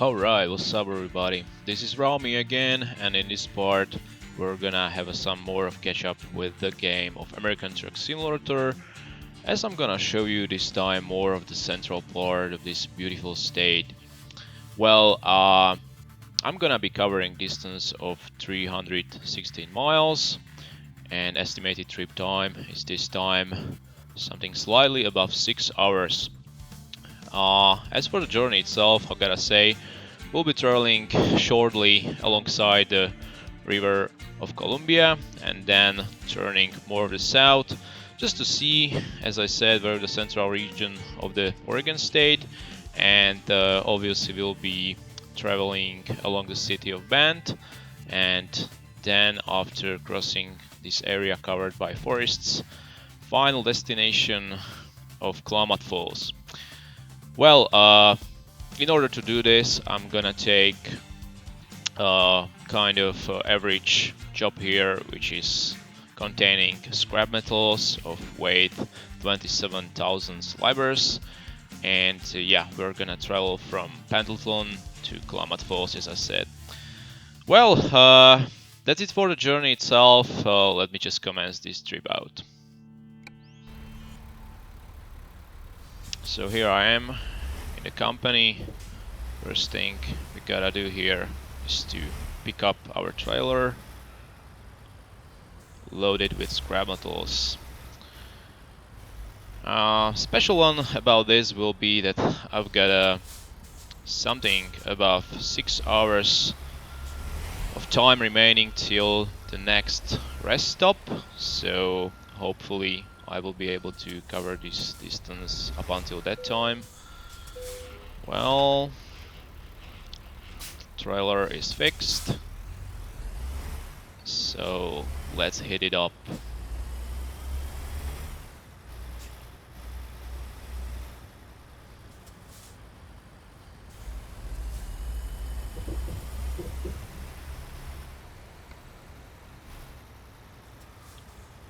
Alright, what's up everybody? This is Rami again, and in this part we're gonna have some more of catch up with the game of American Truck Simulator, as I'm gonna show you this time more of the central part of this beautiful state. Well, I'm gonna be covering distance of 316 miles, and estimated trip time is this time something slightly above 6 hours. As for the journey itself, I gotta say, we'll be traveling shortly alongside the river of Columbia and then turning more to the south just to see, as I said, where the central region of the Oregon state, and obviously we'll be traveling along the city of Bend, and then after crossing this area covered by forests, final destination of Klamath Falls. Well, in order to do this, I'm gonna take kind of average job here, which is containing scrap metals of weight 27,000 libras, and yeah, we're gonna travel from Pendleton to Klamath Falls, as I said. Well, that's it for the journey itself. Let me just commence this trip out. So here I am in the company. First thing we gotta do here is to pick up our trailer, load it with scrap metals. Special one about this will be that I've got something above 6 hours of time remaining till the next rest stop, so hopefully I will be able to cover this distance up until that time. Well, trailer is fixed, so let's hit it up.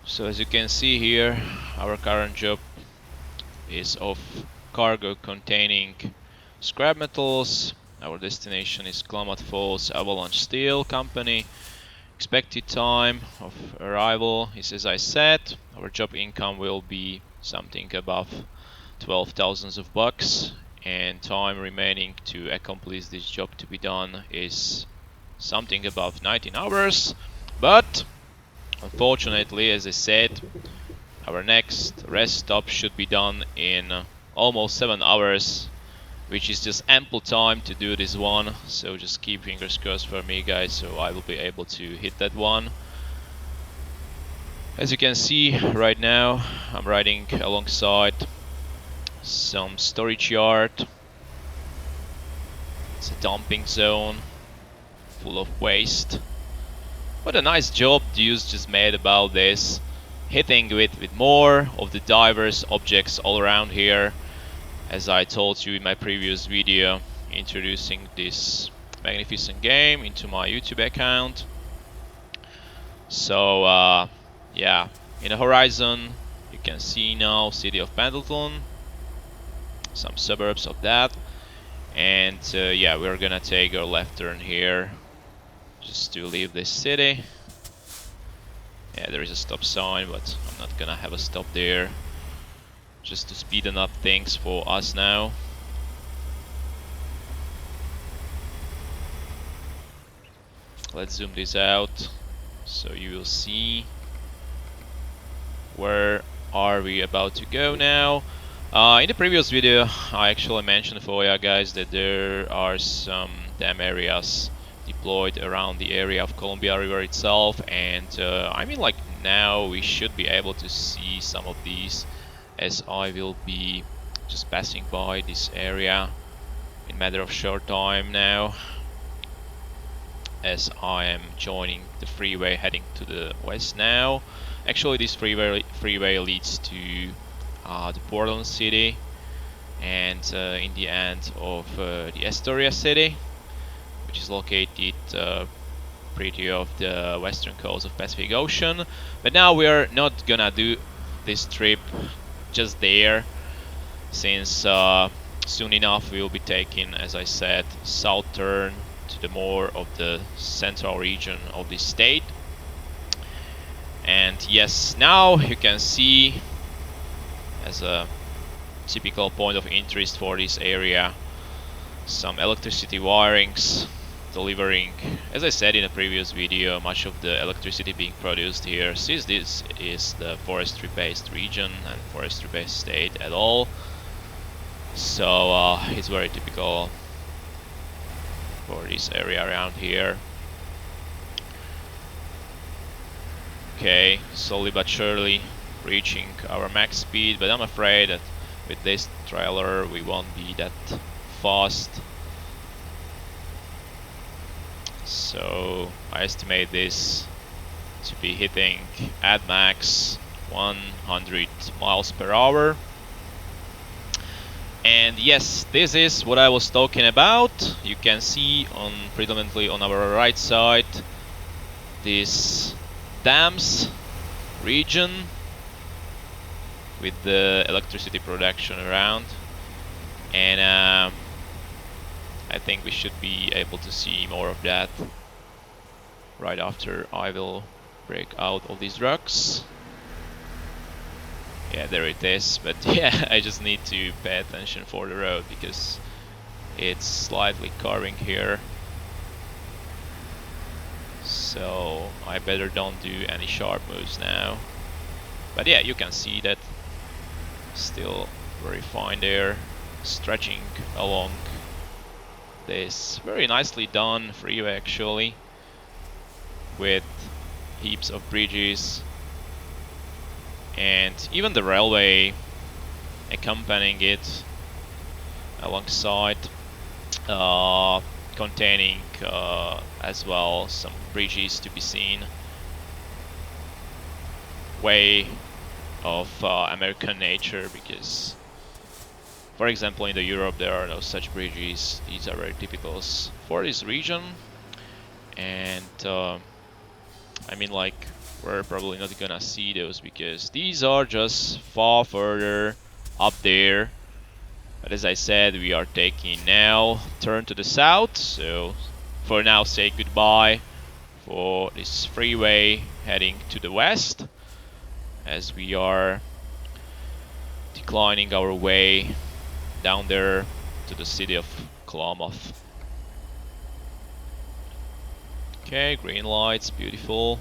So as you can see here, our current job is of cargo containing scrap metals. Our destination is Klamath Falls Avalanche Steel Company. Expected time of arrival is, as I said, our job income will be something above 12,000 of bucks, and time remaining to accomplish this job to be done is something above 19 hours. But unfortunately, as I said, our next rest stop should be done in almost 7 hours, which is just ample time to do this one. So just keep fingers crossed for me, guys, so I will be able to hit that one. As you can see right now, I'm riding alongside some storage yard. It's a dumping zone full of waste. What a nice job Deuce just made about this, hitting with more of the diverse objects all around here, as I told you in my previous video introducing this magnificent game into my YouTube account. So yeah, in the horizon you can see now city of Pendleton, some suburbs of that, and yeah, we're gonna take our left turn here just to leave this city. Yeah, there is a stop sign, but I'm not gonna have a stop there, just to speeden up things for us now. Let's zoom this out so you will see where are we about to go now. In the previous video I actually mentioned for you guys that there are some dam areas deployed around the area of Columbia River itself, and I mean, like, now we should be able to see some of these, as I will be just passing by this area in a matter of short time now, as I am joining the freeway heading to the west now. Actually, this freeway leads to the Portland city, and in the end of the Astoria city, which is located pretty off the western coast of Pacific Ocean. But now we are not gonna do this trip just there, since soon enough we will be taking, as I said, south turn to the more of the central region of the state. And yes, now you can see, as a typical point of interest for this area, some electricity wirings delivering, as I said in a previous video, much of the electricity being produced here, since this is the forestry based region and forestry based state at all. So it's very typical for this area around here. Okay, slowly but surely reaching our max speed, but I'm afraid that with this trailer we won't be that fast. So I estimate this to be hitting at max 100 miles per hour. And yes, this is what I was talking about. You can see on predominantly on our right side this dams region with the electricity production around, and I think we should be able to see more of that right after I will break out of these rocks. Yeah, there it is, but yeah, I just need to pay attention for the road because it's slightly curving here. So I better don't do any sharp moves now. But yeah, you can see that still very fine there, stretching along this very nicely done freeway actually, with heaps of bridges and even the railway accompanying it alongside, containing as well some bridges to be seen. Way of American nature, because for example in the Europe there are no such bridges. These are very typical for this region, and I mean, like, we're probably not gonna see those because these are just far further up there. But as I said, we are taking now turn to the south, so for now say goodbye for this freeway heading to the west, as we are declining our way down there to the city of Klamath. Okay, green lights, beautiful.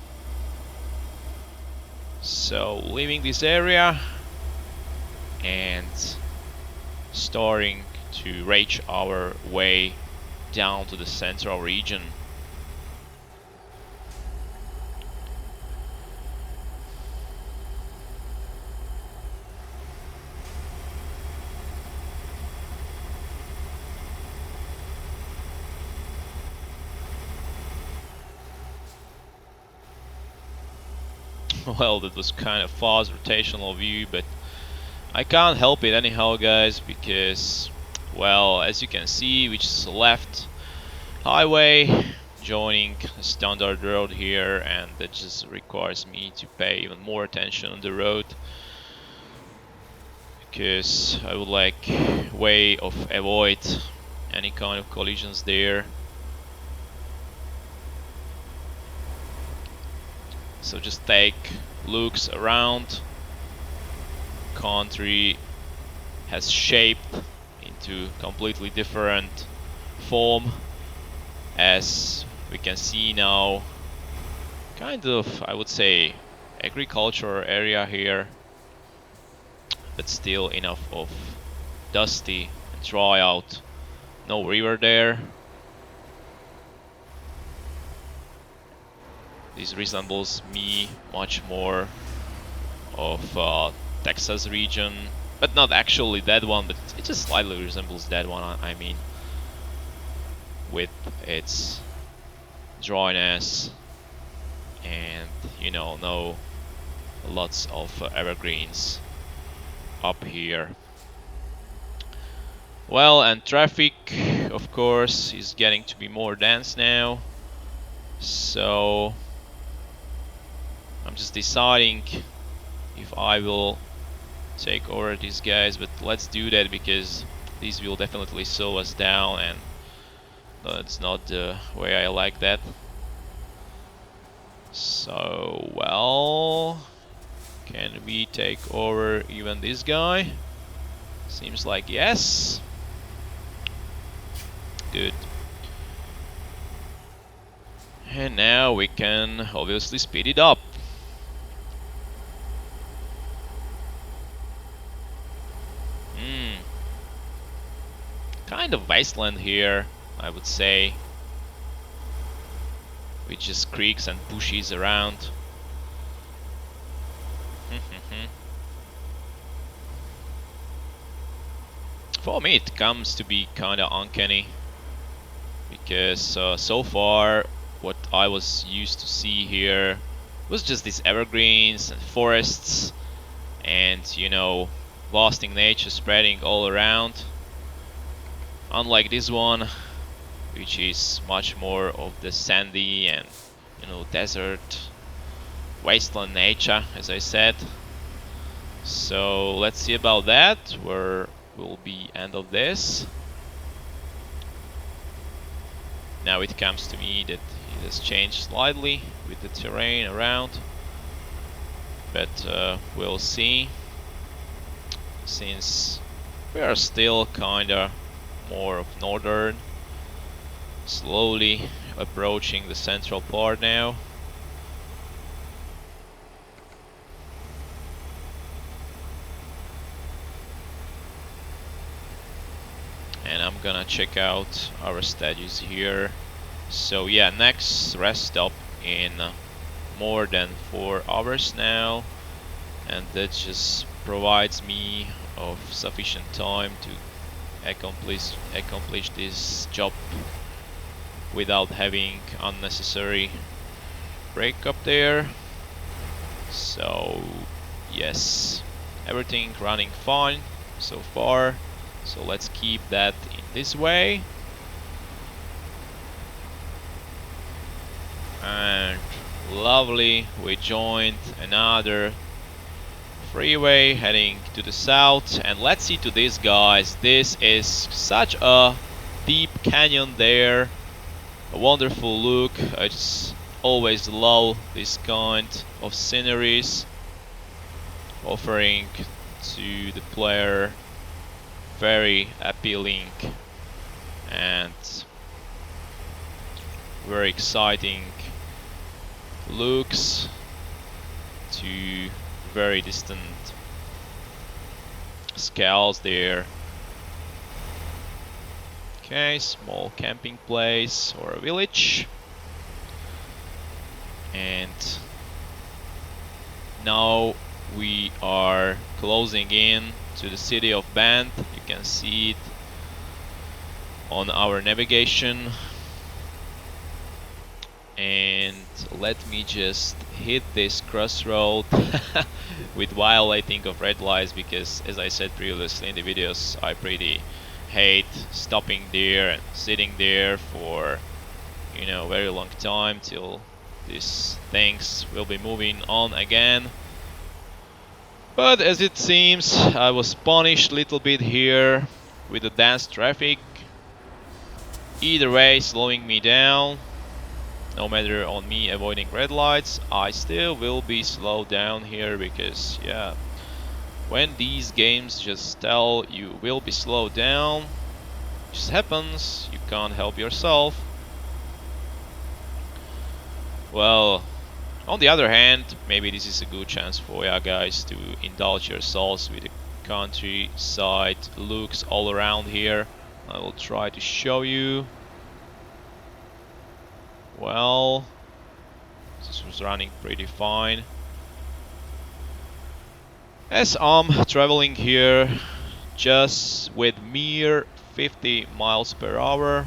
So leaving this area and starting to reach our way down to the central region. Well, that was kind of fast rotational view, but I can't help it anyhow, guys, because, well, as you can see, which is the left highway joining a standard road here, and that just requires me to pay even more attention on the road, because I would like way of avoid any kind of collisions there. So just take looks around. Country has shaped into completely different form, as we can see now. Kind of, I would say, agricultural area here, but still enough of dusty and dry out. No river there. This resembles me much more of Texas region, but not actually that one, but it just slightly resembles that one, I mean, with its dryness and, you know, no lots of evergreens up here. Well, and traffic, of course, is getting to be more dense now, so I'm just deciding if I will take over these guys, but let's do that because This will definitely slow us down, and that's not the way I like that. So, well, can we take over even this guy? Seems like yes. Good. And now we can obviously speed it up. Kind of wasteland here, I would say. With just creeks and bushes around. For me it comes to be kinda uncanny. Because so far what I was used to see here was just these evergreens and forests and, you know, lasting nature spreading all around. Unlike this one, which is much more of the sandy and, you know, desert wasteland nature, as I said. So let's see about that, where will be end of this. Now it comes to me that it has changed slightly with the terrain around, but we'll see, since we are still kinda more of northern, slowly approaching the central part now. And I'm gonna check out our status here. So yeah, next rest stop in more than 4 hours now, and that just provides me of sufficient time to accomplish this job without having unnecessary break up there. So yes, everything running fine so far, so let's keep that in this way. And lovely, we joined another freeway heading to the south, and let's see to this, guys. This is such a deep canyon there, a wonderful look. I just always love this kind of sceneries, offering to the player very appealing and very exciting looks to very distant scales there. Okay, small camping place or a village. And now we are closing in to the city of Band. You can see it on our navigation. And let me just hit this crossroad with violating of red lights, because as I said previously in the videos, I pretty hate stopping there and sitting there for, you know, very long time till these things will be moving on again. But as it seems, I was punished a little bit here with the dense traffic. Either way, slowing me down. No matter on me avoiding red lights, I still will be slowed down here, because yeah, when these games just tell you will be slowed down, it just happens, you can't help yourself. Well, on the other hand, maybe this is a good chance for you guys to indulge yourselves with the countryside looks all around here. I will try to show you. Well, this was running pretty fine. As I'm traveling here just with mere 50 miles per hour,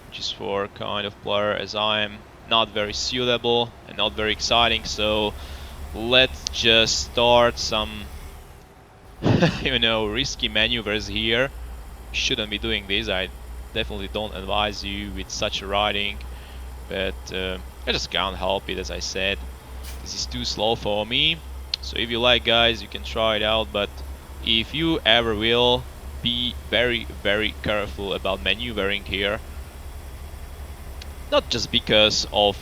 which is for kind of player as I am not very suitable and not very exciting, so let's just start some you know, risky maneuvers here. Shouldn't be doing this. I definitely don't advise you with such a riding, but I just can't help it. As I said, this is too slow for me. So if you like, guys, you can try it out, but if you ever will be very, very careful about maneuvering here. Not just because of,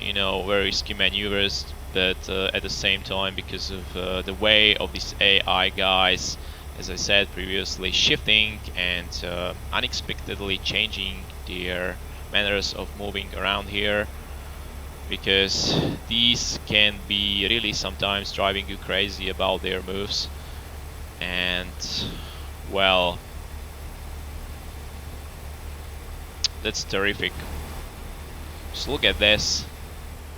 you know, very risky maneuvers, but at the same time because of the way of these AI guys, as I said previously, shifting and unexpectedly changing their manners of moving around here, because these can be really sometimes driving you crazy about their moves. And well, that's terrific. Just look at this.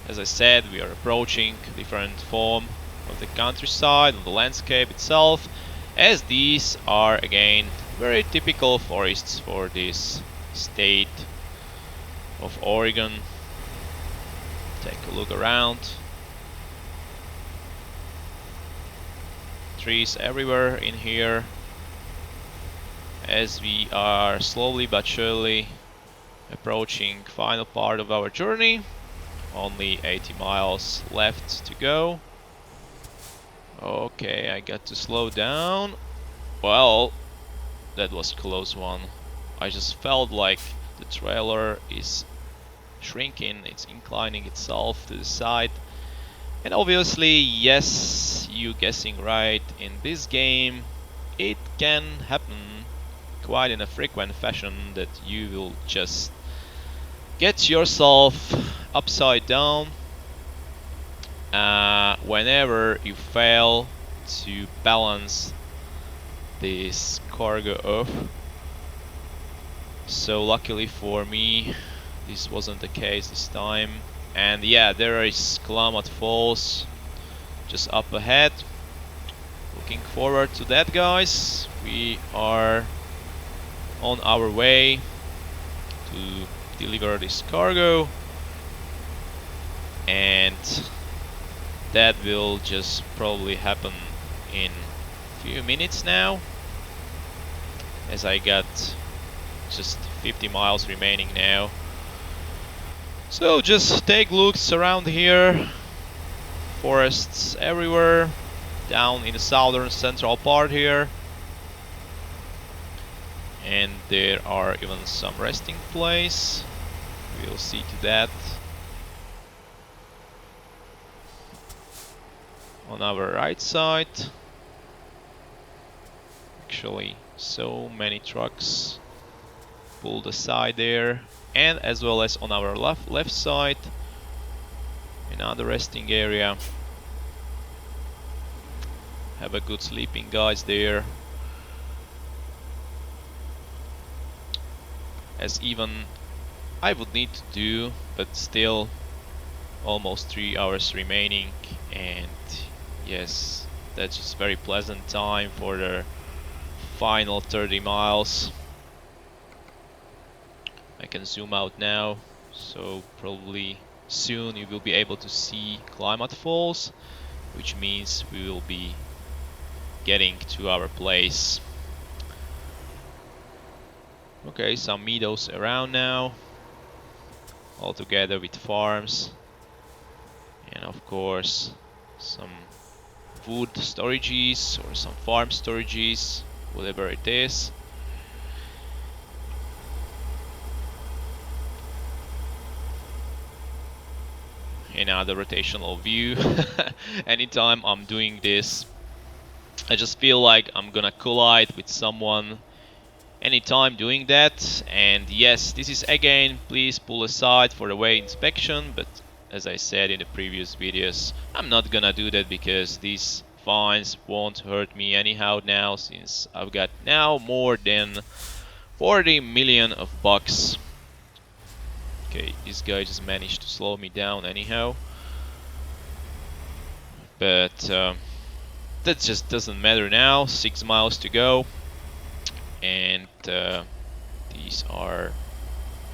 As I said, we are approaching different form of the countryside, of the landscape itself, as these are again very typical forests for this state of Oregon. Take a look around. Trees everywhere in here, as we are slowly but surely approaching final part of our journey. Only 80 miles left to go. Okay, I got to slow down. Well, that was a close one. I just felt like the trailer is shrinking, it's inclining itself to the side. And obviously, yes, you guessing right, in this game it can happen quite in a frequent fashion that you will just get yourself upside down whenever you fail to balance this cargo off. So luckily for me, this wasn't the case this time. And yeah, there is Klamath Falls just up ahead. Looking forward to that, guys. We are on our way to deliver this cargo, and that will just probably happen in a few minutes now, as I got just 50 miles remaining now. So just take looks around here. Forests everywhere down in the southern central part here, and there are even some resting place. We'll see to that. On our right side, actually so many trucks pulled aside there, and as well as on our left side, another resting area. Have a good sleeping, guys, there, as even I would need to do, but still almost 3 hours remaining. And yes, that's just very pleasant time for the final 30 miles. I can zoom out now, so probably soon you will be able to see Klamath Falls, which means we will be getting to our place. Okay, some meadows around now, all together with farms, and of course some wood storages or some farm storages, whatever it is. Another rotational view. Anytime I'm doing this, I just feel like I'm gonna collide with someone anytime doing that. And yes, this is again, please pull aside for the way inspection, but as I said in the previous videos, I'm not gonna do that because these fines won't hurt me anyhow now, since I've got now more than 40 million of bucks. Okay, this guy just managed to slow me down anyhow, but that just doesn't matter now. 6 miles to go, and these are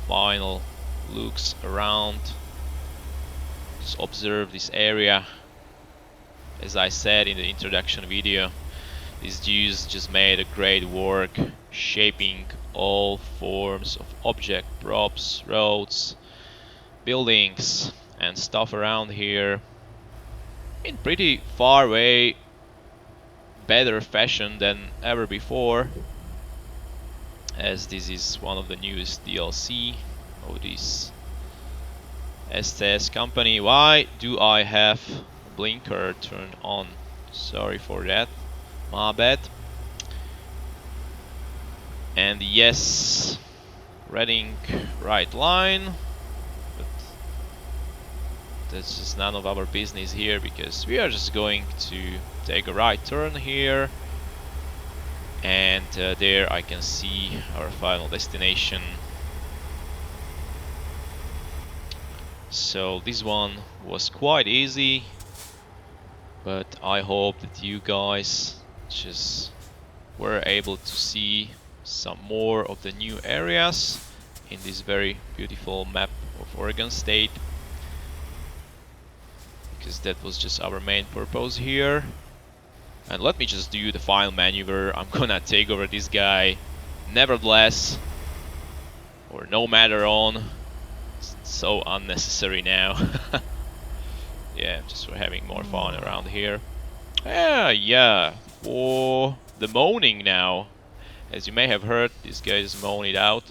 final looks around. Just observe this area. As I said in the introduction video, these Jews just made a great work shaping all forms of object, props, roads, buildings and stuff around here in pretty far way better fashion than ever before. as this is one of the newest DLC of this STS company. Why do I have blinker turned on? Sorry for that, my bad. And yes, Reading right line, but that's just none of our business here because we are just going to take a right turn here, and there I can see our final destination. So this one was quite easy, but I hope that you guys just were able to see some more of the new areas in this very beautiful map of Oregon State, because that was just our main purpose here. And let me just do the final maneuver. I'm gonna take over this guy nevertheless, or no matter on. It's so unnecessary now. Yeah, just for having more fun around here. Yeah, for the moaning now. As you may have heard, this guy is moaning it out,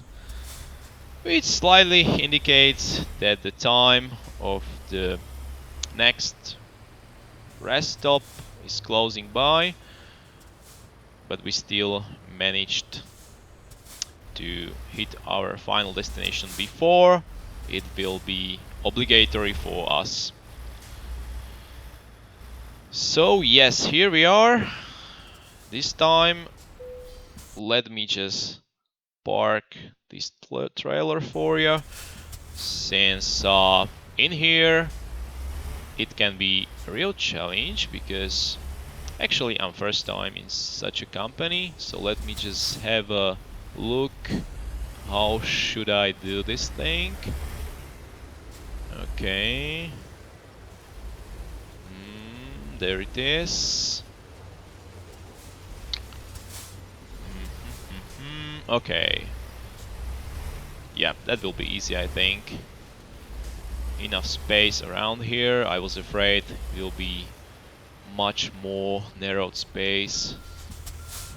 which slightly indicates that the time of the next rest stop is closing by, but we still managed to hit our final destination before it will be obligatory for us. So yes, here we are. This time, let me just park this trailer for you, since in here it can be a real challenge, because actually I'm first time in such a company. So let me just have a look. How should I do this thing? Okay. There it is. Okay. Yeah, that will be easy, I think. Enough space around here. I was afraid it will be much more narrowed space,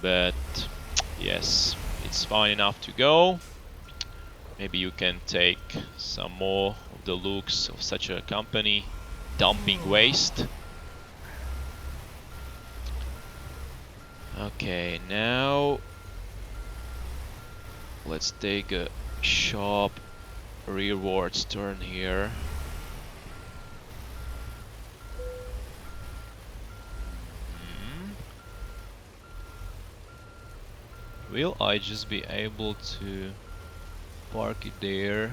but yes, it's fine enough to go. Maybe you can take some more of the looks of such a company dumping waste. Okay, now let's take a sharp rearwards turn here. Will I just be able to park it there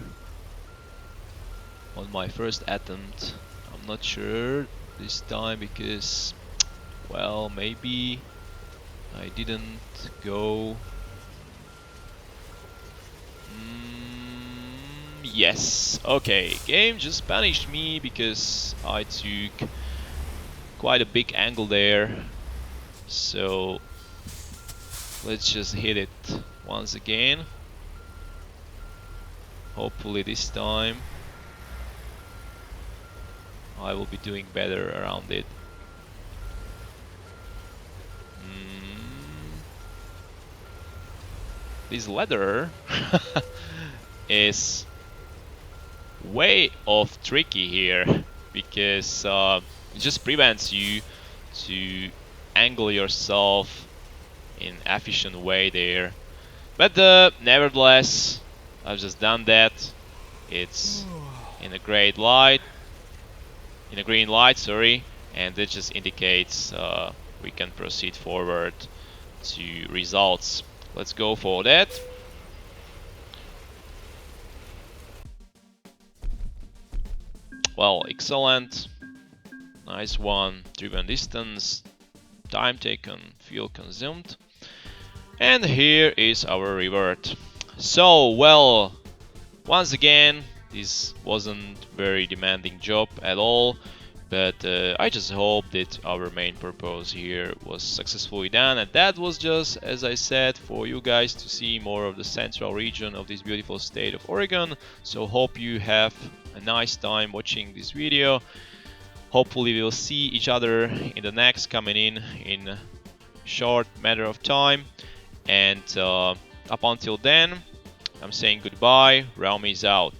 on my first attempt? I'm not sure this time, because, well, maybe I didn't go. Yes, okay, game just punished me because I took quite a big angle there. So let's just hit it once again. Hopefully this time I will be doing better around it. This leather is way off tricky here, because it just prevents you to angle yourself in efficient way there. But nevertheless, I've just done that. It's in a great light, in a green light, sorry, and that just indicates we can proceed forward to results. Let's go for that. Well, excellent. Nice one. Driven distance, time taken, fuel consumed. And here is our revert. So, well, once again, this wasn't very demanding job at all, but I just hope that our main purpose here was successfully done, and that was just, as I said, for you guys to see more of the central region of this beautiful state of Oregon. So hope you have a nice time watching this video. Hopefully we'll see each other in the next coming in a short matter of time, and Up until then, I'm saying goodbye. Realm is out.